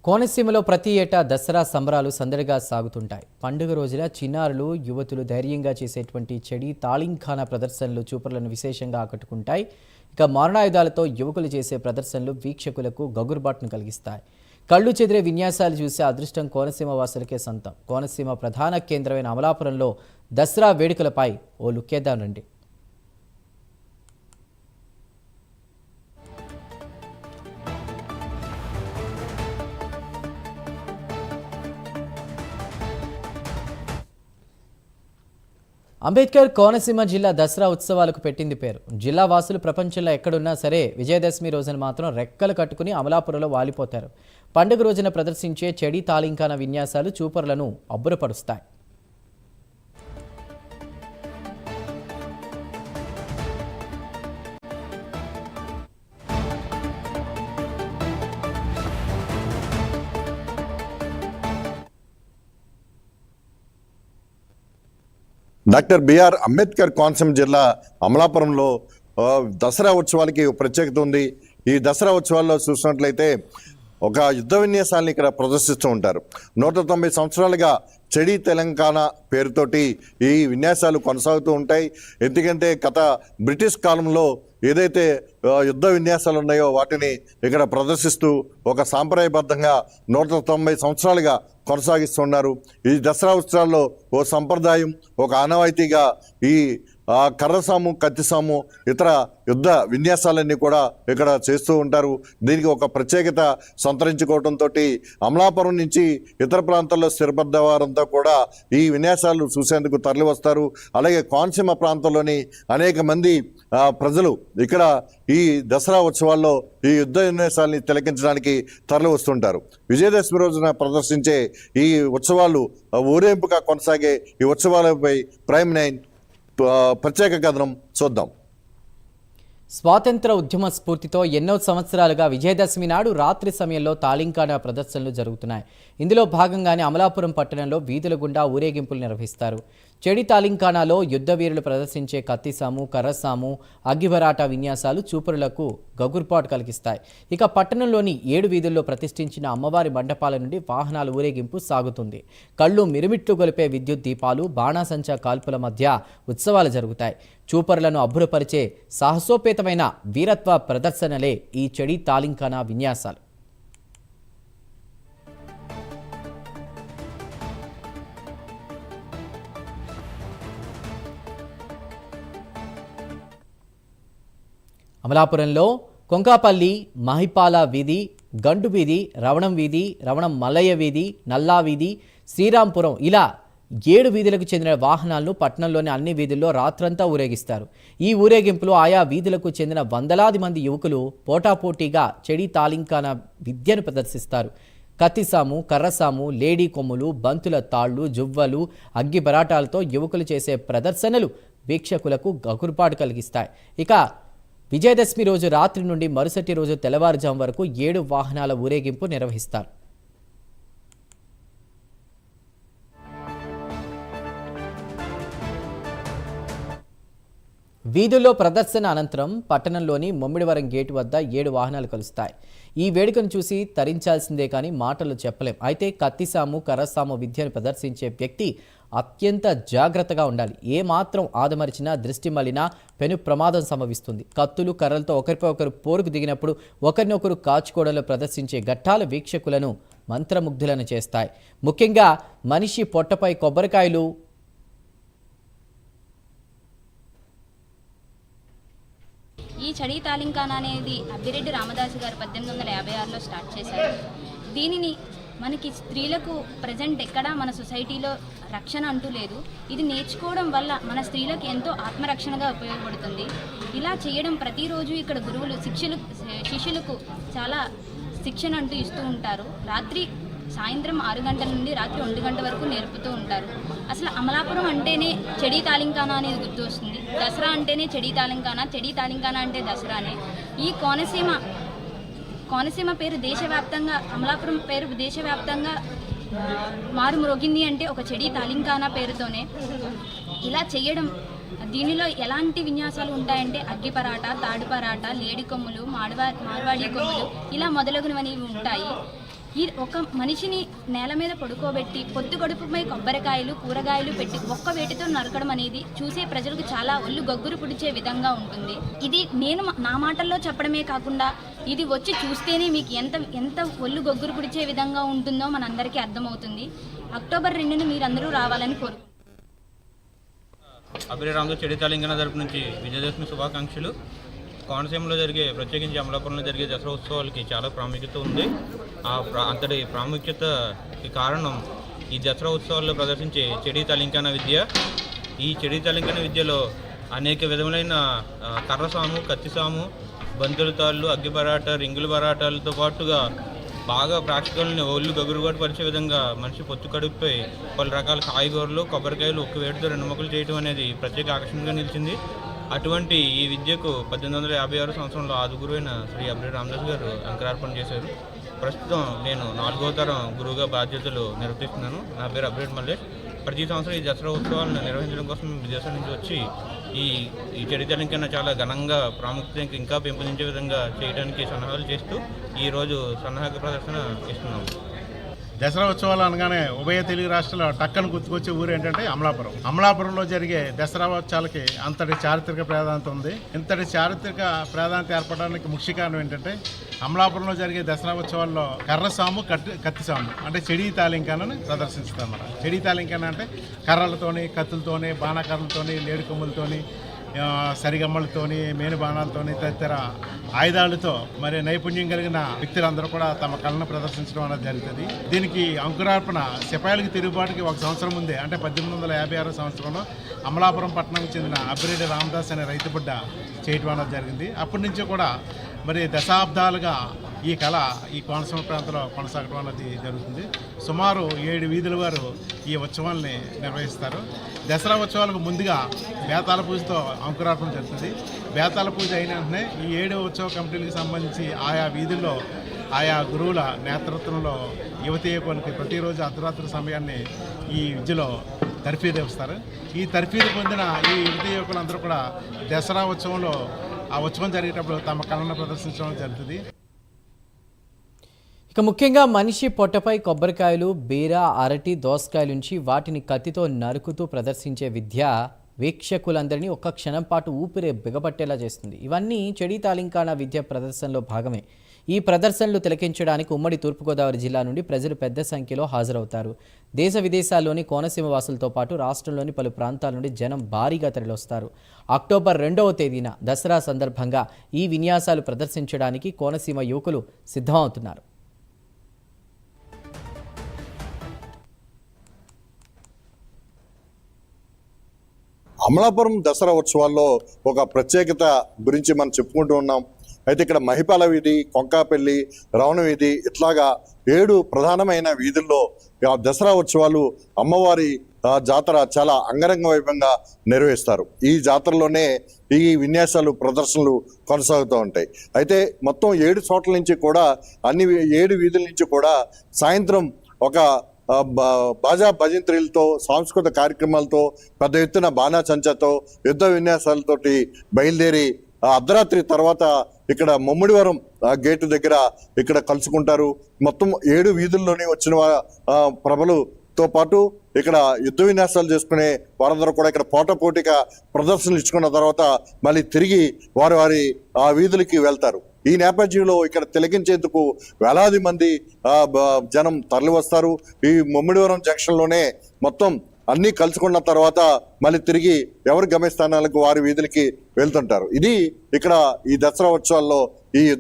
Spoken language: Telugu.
కోనసీమలో ప్రతి ఏటా దసరా సంబరాలు సందడిగా సాగుతుంటాయి. పండుగ రోజున చిన్నారులు, యువతులు ధైర్యంగా చేసేటువంటి చెడి తాళింఖానా ప్రదర్శనలు చూపరులను విశేషంగా ఆకట్టుకుంటాయి. ఇక మారణాయుధాలతో యువకులు చేసే ప్రదర్శనలు వీక్షకులకు గగుర్బాటును కలిగిస్తాయి. కళ్ళు చెదిరే విన్యాసాలు చూసే అదృష్టం కోనసీమ వాసులకే సొంతం. కోనసీమ ప్రధాన కేంద్రమైన అమలాపురంలో దసరా వేడుకలపై ఓ లుక్కేద్దాం రండి. అంబేద్కర్ కోనసీమ జిల్లా దసరా ఉత్సవాలకు పెట్టింది పేరు. జిల్లా వాసులు ప్రపంచంలో ఎక్కడున్నా సరే విజయదశమి రోజున మాత్రం రెక్కలు కట్టుకుని అమలాపురంలో వాలిపోతారు. పండుగ రోజున ప్రదర్శించే చెడి తాళింఖానా విన్యాసాలు చూపరులను అబ్బురపరుస్తాయి. డాక్టర్ బిఆర్ అంబేద్కర్ కోనసీమ జిల్లా అమలాపురంలో దసరా ఉత్సవాలకి ప్రత్యేకత ఉంది. ఈ దసరా ఉత్సవాల్లో చూసినట్లయితే ఒక యుద్ధ విన్యాసాలను ఇక్కడ ప్రదర్శిస్తూ ఉంటారు. 190 సంవత్సరాలుగా చెడి తెలంగాణ పేరుతోటి ఈ విన్యాసాలు కొనసాగుతూ ఉంటాయి. ఎందుకంటే గత బ్రిటిష్ కాలంలో ఏదైతే యుద్ధ విన్యాసాలు ఉన్నాయో వాటిని ఇక్కడ ప్రదర్శిస్తూ ఒక సాంప్రదాయబద్ధంగా 190 సంవత్సరాలుగా కొనసాగిస్తున్నారు. ఈ దసరా ఉత్సవాల్లో ఓ సంప్రదాయం, ఒక ఆనవాయితీగా ఈ కర్రసాము, కత్తిసాము, ఇతర యుద్ధ విన్యాసాలన్నీ కూడా ఇక్కడ చేస్తూ ఉంటారు. దీనికి ఒక ప్రత్యేకత సంతరించుకోవడంతో అమలాపురం నుంచి ఇతర ప్రాంతాల్లో స్థిరపడ్డ వారంతా కూడా ఈ విన్యాసాలు చూసేందుకు తరలి వస్తారు. అలాగే కోనసీమ ప్రాంతంలోని అనేక మంది ప్రజలు ఇక్కడ ఈ దసరా ఉత్సవాల్లో ఈ యుద్ధ విన్యాసాలని తిలకించడానికి తరలి వస్తుంటారు. విజయదశమి రోజున ప్రదర్శించే ఈ ఉత్సవాలు ఊరేంపుగా కొనసాగే ఈ ఉత్సవాలపై ప్రైమ్ 9 ప్రత్యేక కథనం చూద్దాం. స్వాతంత్ర ఉద్యమ స్ఫూర్తితో ఎన్నో సంవత్సరాలుగా విజయదశమి నాడు రాత్రి సమయంలో తాళింఖానా ప్రదర్శనలు జరుగుతున్నాయి. ఇందులో భాగంగానే అమలాపురం పట్టణంలో వీధుల గుండా ఊరేగింపులు నిర్వహిస్తారు. చెడి తాళింఖానాలో యుద్ధ వీరులు ప్రదర్శించే కత్తిసాము, కర్రసాము, అగ్గిబరాటా విన్యాసాలు చూపరులకు గగుర్పాటు కలిగిస్తాయి. ఇక పట్టణంలోని 7 వీధుల్లో ప్రతిష్ఠించిన అమ్మవారి మండపాల నుండి వాహనాల ఊరేగింపు సాగుతుంది. కళ్ళు మిరుమిట్లు గొలిపే విద్యుత్ దీపాలు, బాణాసంచా కాల్పుల మధ్య ఉత్సవాలు జరుగుతాయి. చూపరులను అబ్బురపరిచే సాహసోపేతమైన వీరత్వ ప్రదర్శనలే ఈ చెడి తాళింఖానా విన్యాసాలు. అమలాపురంలో కొంకాపల్లి, మహిపాల వీధి, గండు వీధి, రవణం వీధి, రవణం మల్లయ్య వీధి, నల్లా వీధి, శ్రీరాంపురం ఇలా 7 వీధులకు చెందిన వాహనాలను పట్టణంలోని అన్ని వీధుల్లో రాత్రంతా ఊరేగిస్తారు. ఈ ఊరేగింపులో ఆయా వీధులకు చెందిన వందలాది మంది యువకులు పోటాపోటీగా చెడి తాళింఖానా విద్యను ప్రదర్శిస్తారు. కత్తిసాము, కర్రసాము, లేడీ కొమ్ములు, బంతుల తాళ్లు, జువ్వలు, అగ్గి బరాటాలతో యువకులు చేసే ప్రదర్శనలు వీక్షకులకు గగుర్పాటు కలిగిస్తాయి. ఇక విజయదశమి రోజు రాత్రి నుండి మరుసటి రోజు తెల్లవారుజాము వరకు 7 వాహనాల ఊరేగింపు నిర్వహిస్తారు. వీధుల్లో ప్రదర్శన అనంతరం పట్టణంలోని మొమ్మిడివరం గేటు వద్ద 7 వాహనాలు కలుస్తాయి. ఈ వేడుకను చూసి తరించాల్సిందే కానీ మాటలు చెప్పలేం. అయితే కత్తిసాము, కర్రసాము విద్యను ప్రదర్శించే వ్యక్తి అత్యంత జాగ్రత్తగా ఉండాలి. ఏమాత్రం ఆదమరిచినా, దృష్టి మళ్ళినా పెను ప్రమాదం సంభవిస్తుంది. కత్తులు, కర్రలతో ఒకరిపై ఒకరు పోరుకు దిగినప్పుడు ఒకరినొకరు కాచుకోవడంలో ప్రదర్శించే ఘట్టాలు వీక్షకులను మంత్రముగ్ధులను చేస్తాయి. ముఖ్యంగా మనిషి పొట్టపై కొబ్బరికాయలు, ఈ చెడి తాళింఖానా అనేది అబ్బిరెడ్డి రామదాసు గారు 1856లో స్టార్ట్ చేశారు. దీనిని మనకి స్త్రీలకు ప్రజెంట్ ఎక్కడా మన సొసైటీలో రక్షణ అంటూ లేదు. ఇది నేర్చుకోవడం వల్ల మన స్త్రీలకు ఎంతో ఆత్మరక్షణగా ఉపయోగపడుతుంది. ఇలా చేయడం ప్రతిరోజు ఇక్కడ గురువులు శిష్యులకు చాలా శిక్షణ అంటూ ఇస్తూ ఉంటారు. సాయంత్రం 6 గంటల నుండి రాత్రి 1 గంట వరకు నేర్పుతూ ఉంటారు. అసలు అమలాపురం అంటేనే చెడి తాళింఖానా అనేది గుర్తు వస్తుంది. దసరా అంటేనే చెడి తాళింఖానా అంటే దసరానే. ఈ కోనసీమ పేరు దేశవ్యాప్తంగా, అమలాపురం పేరు దేశవ్యాప్తంగా మారుమ్రోగింది అంటే ఒక చెడి తాళింఖానా పేరుతోనే. ఇలా చేయడం, దీనిలో ఎలాంటి విన్యాసాలు ఉంటాయంటే అగ్గి పరాట, తాడు పరాట, లేడి కొమ్ములు, మార్వాడి కొమ్ములు ఇలా మొదలగునవన్నీ ఉంటాయి. ఈ ఒక మనిషిని నేల మీద పడుకోబెట్టి పొద్దు గడుపుపై కొబ్బరికాయలు కూరగాయలు పెట్టి ఒక్క వేటితో నరకడం అనేది చూసే ప్రజలకు చాలా ఒళ్ళు గగ్గురు పుడిచే విధంగా ఉంటుంది. ఇది నేను నా మాటల్లో చెప్పడమే కాకుండా ఇది వచ్చి చూస్తేనే మీకు ఎంత ఒళ్ళు గగ్గురు పుడిచే విధంగా ఉంటుందో మనందరికీ అర్థమవుతుంది. అక్టోబర్ 2న మీరందరూ రావాలని కోరుకుంటున్నాను. అభిరే రామదాస్ చెడి తాలింగన తరపు నుంచి విజయదశమి శుభాకాంక్షలు. కోనసీమలో జరిగే, ప్రత్యేకించి అమలాపురంలో జరిగే దసరా ఉత్సవాలకి చాలా ప్రాముఖ్యత ఉంది. అంతటి ప్రాముఖ్యతకి కారణం ఈ దసరా ఉత్సవాల్లో ప్రదర్శించే చెడి తాలింకాన విద్య. ఈ చెడి తాలింకాన విద్యలో అనేక విధములైన కర్రసాము, కత్తిసాము, బంతుల తాళ్ళు, అగ్గి బరాట, రింగుల బరాటాలతో పాటుగా బాగా ప్రేక్షకులని ఒళ్ళు గగురుబాటు పరిచే విధంగా మనిషి పొత్తు కడుపుపై పలు రకాల కాయగూరలు, కొబ్బరికాయలు ఒక్క వేడితో 2 ముక్కలు చేయడం అనేది ప్రత్యేక ఆకర్షణగా నిలిచింది. అటువంటి ఈ విద్యకు 1856 సంవత్సరంలో ఆదిగురువైన శ్రీ అభిరే రామదాస్ గారు అంకురార్పణ చేశారు. ప్రస్తుతం నేను 4వ తరం గురువుగా బాధ్యతలు నిర్వహిస్తున్నాను. నా పేరు అభిరేట్ మల్లేష్. ప్రతి సంవత్సరం ఈ దసరా ఉత్సవాలను నిర్వహించడం కోసం మేము విదేశాల నుంచి వచ్చి ఈ చెడి తాలింకాన చాలా ఘనంగా ప్రాముఖ్యత ఇంకా పెంపొందించే విధంగా చేయడానికి సన్నాహాలు చేస్తూ ఈరోజు సన్నాహక ప్రదర్శన ఇస్తున్నాము. దసరా ఉత్సవాలు అనగానే ఉభయ తెలుగు రాష్ట్రాల టక్కను గుర్తుకొచ్చే ఊరు ఏంటంటే అమలాపురం. అమలాపురంలో జరిగే దసరా ఉత్సవాలకి అంతటి చారిత్రక ప్రాధాన్యత ఉంది. ఇంతటి చారిత్రక ప్రాధాన్యత ఏర్పడడానికి ముఖ్య కారణం ఏంటంటే అమలాపురంలో జరిగే దసరా ఉత్సవాల్లో కర్రసాము, కత్తిసాము అంటే చెడి తాలింకానని ప్రదర్శిస్తామన్నమాట. చెడి తాలింకాన అంటే కర్రలతోని, కత్తులతోని, బాణకర్రలతోని, లేడి కొమ్ములతోని, సరిగమ్మలతోని, మేను బాణాలతోని తదితర ఆయుధాలతో మరి నైపుణ్యం కలిగిన వ్యక్తులందరూ కూడా తమ కళను ప్రదర్శించడం అనేది జరుగుతుంది. దీనికి అంకురార్పణ సిపాయిలకు తిరుగుబాటుకి 1 సంవత్సరం ముందే అంటే 1856 సంవత్సరంలో అమలాపురం పట్టణంకి చెందిన అభిరెడ్డి రామదాస్ అనే రైతు బిడ్డ చేయటం అనేది జరిగింది. అప్పటి నుంచి కూడా మరి దశాబ్దాలుగా ఈ కళ ఈ కోనసీమ ప్రాంతంలో కొనసాగడం అన్నది జరుగుతుంది. సుమారు 7 వీధుల వారు ఈ ఉత్సవాల్ని నిర్వహిస్తారు. దసరా ఉత్సవాలకు ముందుగా బేతాల పూజతో అంకురార్పణ జరుగుతుంది. బేతాల పూజ అయిన వెంటనే ఈ 7 ఉత్సవ కమిటీలకు సంబంధించి ఆయా వీధుల్లో ఆయా గురువుల నేతృత్వంలో యువతీ యువకులకి ప్రతిరోజు అర్ధరాత్రి సమయాన్ని ఈ విద్యలో తర్ఫీదు ఇస్తారు. ఈ తర్ఫీదు పొందిన ఈ యువతీ యువకులందరూ కూడా దసరా ఉత్సవంలో ఆ ఉత్సవం జరిగేటప్పుడు తమ కళను ప్రదర్శించడం జరుగుతుంది. ఇక ముఖ్యంగా మనిషి పొట్టపై కొబ్బరికాయలు, బీర, అరటి, దోసకాయలు నుంచి వాటిని కత్తితో నరుకుతూ ప్రదర్శించే విద్య వీక్షకులందరినీ ఒక్క క్షణం పాటు ఊపిరి బిగబట్టేలా చేస్తుంది. ఇవన్నీ చెడి తాలింకాన విద్య ప్రదర్శనలో భాగమే. ఈ ప్రదర్శనలు తిలకించడానికి ఉమ్మడి తూర్పుగోదావరి జిల్లా నుండి ప్రజలు పెద్ద సంఖ్యలో హాజరవుతారు. దేశ విదేశాల్లోని కోనసీమ వాసులతో పాటు రాష్ట్రంలోని పలు ప్రాంతాల నుండి జనం భారీగా తరలివస్తారు. అక్టోబర్ 2వ తేదీన దసరా సందర్భంగా ఈ విన్యాసాలు ప్రదర్శించడానికి కోనసీమ యువకులు సిద్ధమవుతున్నారు. అమలాపురం దసరా ఉత్సవాల్లో ఒక ప్రత్యేకత గురించి మనం చెప్పుకుంటూ ఉన్నాం. అయితే ఇక్కడ మహిపాల వీధి, కొంకాపల్లి, రవణ వీధి ఇట్లాగా 7 ప్రధానమైన వీధుల్లో దసరా ఉత్సవాలు, అమ్మవారి జాతర చాలా అంగరంగ వైభవంగా నిర్వహిస్తారు. ఈ జాతరలోనే ఈ విన్యాసాలు, ప్రదర్శనలు కొనసాగుతూ ఉంటాయి. అయితే మొత్తం 7 చోట్ల నుంచి కూడా, అన్ని 7 వీధుల నుంచి కూడా సాయంత్రం ఒక బాజా భజంత్రీలతో, సాంస్కృతిక కార్యక్రమాలతో, పెద్ద ఎత్తున బాణాసంచాతో, యుద్ధ విన్యాసాలతోటి బయలుదేరి అర్ధరాత్రి తర్వాత ఇక్కడ ముమ్మిడివరం గేటు దగ్గర ఇక్కడ కలుసుకుంటారు. మొత్తం 7 వీధుల్లోని వచ్చిన ప్రభలతో పాటు ఇక్కడ యుద్ధ విన్యాసాలు చేసుకునే వారందరూ కూడా ఇక్కడ పోటాపోటీగా ప్రదర్శనలు ఇచ్చుకున్న తర్వాత మళ్ళీ తిరిగి వారి ఆ వీధులకి వెళ్తారు. ఈ నేపథ్యంలో ఇక్కడ తిలకించేందుకు వేలాది మంది జనం తరలి వస్తారు. ఈ ముమ్మిడివరం జంక్షన్లోనే మొత్తం అన్నీ కలుసుకున్న తర్వాత మళ్ళీ తిరిగి ఎవరి గమ్యస్థానాలకు వారి వీధులకి వెళ్తుంటారు. ఇది ఇక్కడ ఈ దసరా ఉత్సవాల్లో ఈ